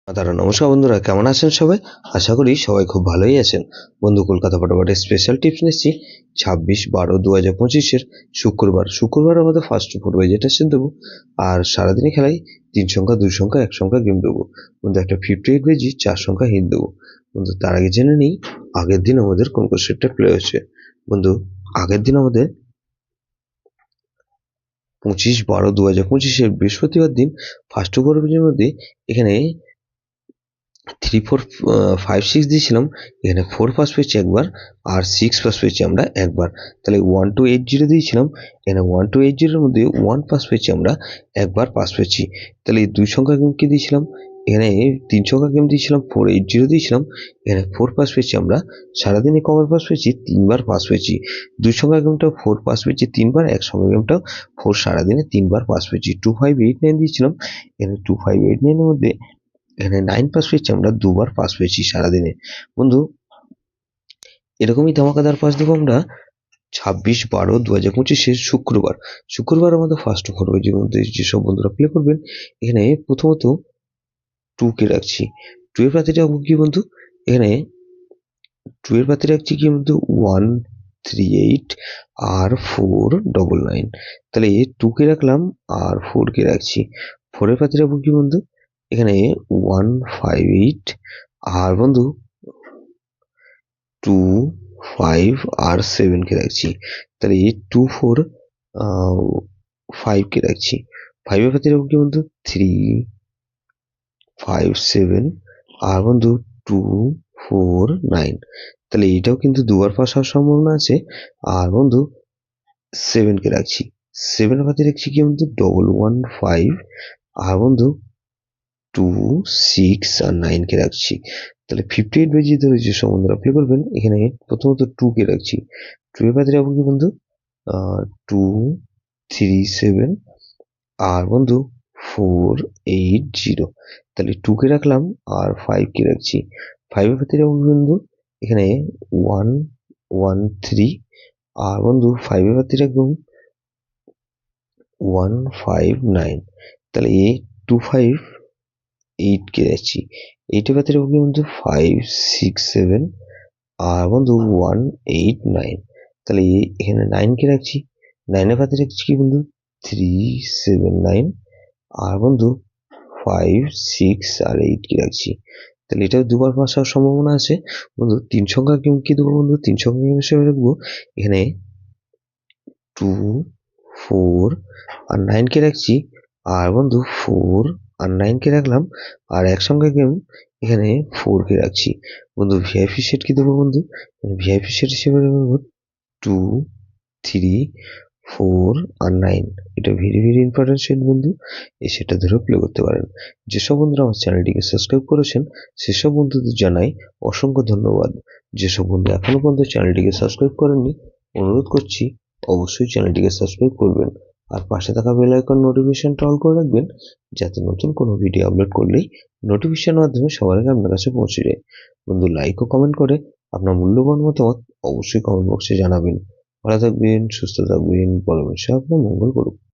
দাদা নমস্কার বন্ধুরা, কেমন আছেন সবাই? আশা করি সবাই খুব ভালোই আছেন। বন্ধু, কলকাতা ফটোফটের স্পেশাল টিপস নিচ্ছি 26/12/2025 শুক্রবার আমাদের ফার্স্ট ফুটবল যেটা সে দেবো। আর সারাদিনই খেলাই 3 সংখ্যা 2 সংখ্যা 1 সংখ্যা গেম দেবো বন্ধু। একটা 58 বেজি 4 সংখ্যা হিট দেবো বন্ধু। তার আগে জেনে নিই আগের দিন আমাদের কোন কোন সেটটা প্লে হয়েছে বন্ধু। আগের দিন আমাদের 25/12/2025 বৃহস্পতিবার দিন ফার্স্ট ওভারের মধ্যে এখানে 3 4 5 6 দিয়েছিলাম। এখানে 4 পাস পেয়েছি একবার, আর 6 পাস পেয়েছি আমরা একবার। তাহলে 1280 দিয়েছিলাম, এখানে 1280 এর মধ্যে 1 পাস পেয়েছি আমরা একবার, পাস পেয়েছি। তাহলে এই 2 সংখ্যা গেম কি দিয়েছিলাম, এখানে 3 সংখ্যা গেম দিয়েছিলাম, 480 দিয়েছিলাম, এখানে 4 পাস পেয়েছি আমরা। সারাদিনে কবার পাস পেয়েছি? 3বার পাস পেয়েছি। 2 সংখ্যা গেমটাও 4 পাস পেয়েছি 3বার, এক সংখ্যা গেমটাও 4 সারাদিনে 3বার পাস পেয়েছি। 2589 দিয়েছিলাম, এখানে 2589 এর মধ্যে এখানে 9 পাস পেয়েছি আমরা, 2বার পাস পেয়েছি সারাদিনে বন্ধু। এরকমই ধামাকাদার পাস দেবো আমরা 26/12/2025 শুক্রবার আমাদের ফার্স্ট ফরওয়ার্ডের মধ্যে যেসব বন্ধুরা প্লে করবেন। এখানে প্রথমত 2 কে রাখছি। 2 এর প্রার্থীটা কি বন্ধু? এখানে 2 এর প্রার্থী রাখছি কি বন্ধু? 138 আর 499। তাহলে 2 কে রাখলাম আর 4 কে রাখছি। 4 এর প্রার্থী রাখবো কি বন্ধু? এখানে 158 আর বন্ধু 2 5 আর 7 কে রাখছি। তাহলে 2 4 5 কে রাখছি। 5 এর ক্ষেত্রে রাখবো কি বন্ধু? 3 5 7 আর বন্ধু 2 4 9। তাহলে এটাও কিন্তু দুবার পাস হওয়ার সম্ভাবনা আছে। আর বন্ধু 7 কে রাখছি। 7 এর ক্ষেত্রে রাখছি কি বন্ধু? 115 আর বন্ধু 2 6 আর 9 কে রাখছি। তাহলে 58 বেজি ধরে যেসব বন্ধুরা প্লে করবেন, এখানে প্রথমত 2 কে রাখছি। 2 এর পাশে রাখবো কি বন্ধু? 2 3 7 আর বন্ধু 480। তাহলে 2 কে রাখলাম আর 5 কে রাখছি। 5 এর পাশে রাখবো বন্ধু? এখানে 1 1 3 আর বন্ধু 5 এর পাশে রাখবো 1 5 9। তাহলে 2 5 8 কে রাখছি। 8 এর পাশে রাখবো কি বন্ধু? 5 6 7 আর বন্ধু 1 8 9। তাহলে এখানে 9 কে রাখছি। 9 এর পাশে রাখছি কি বন্ধু? 3 7 9 আর বন্ধু 5 6 আর 8 কে রাখছি। তাহলে এটাও দুবার পাস হওয়ার সম্ভাবনা আছে বন্ধু। 3 সংখ্যা গেম কি দেবো বন্ধু? 3 সংখ্যা গেম হিসেবে রাখবো এখানে 2 4 আর 9 কে রাখছি। আর বন্ধু 4 আর 9 কে রাখলাম, আর এক সংখ্যা গেম এখানে 4 কে রাখছি বন্ধু। ভিআইপি সেট কি দেবো বন্ধু? ভিআইপি সেট হিসেবে রাখবো 2 3 4 আর 9। এটা ভেরি ভেরি ইম্পর্টেন্ট সেট বন্ধু। এই সেটটা ধরে প্লে করতে পারেন। যেসব বন্ধুরা আমার চ্যানেলটিকে সাবস্ক্রাইব করেছেন সেসব বন্ধুদের জানাই অসংখ্য ধন্যবাদ। যেসব বন্ধু এখনো পর্যন্ত চ্যানেলটিকে সাবস্ক্রাইব করেননি, অনুরোধ করছি অবশ্যই চ্যানেলটিকে সাবস্ক্রাইব করবেন। আর পাশে থাকা বেল আইকন নোটিফিকেশনটা অল করে রাখবেন, যাতে নতুন কোনো ভিডিও আপলোড করলেই নোটিফিকেশনের মাধ্যমে সবার আগে আপনার কাছে পৌঁছে যায়। বন্ধু, লাইক ও কমেন্ট করে আপনার মূল্যবান মতামত অবশ্যই কমেন্ট বক্সে জানাবেন। ভালো থাকবেন, সুস্থ থাকবেন, পরমেশ্বর আপনার মঙ্গল করুন।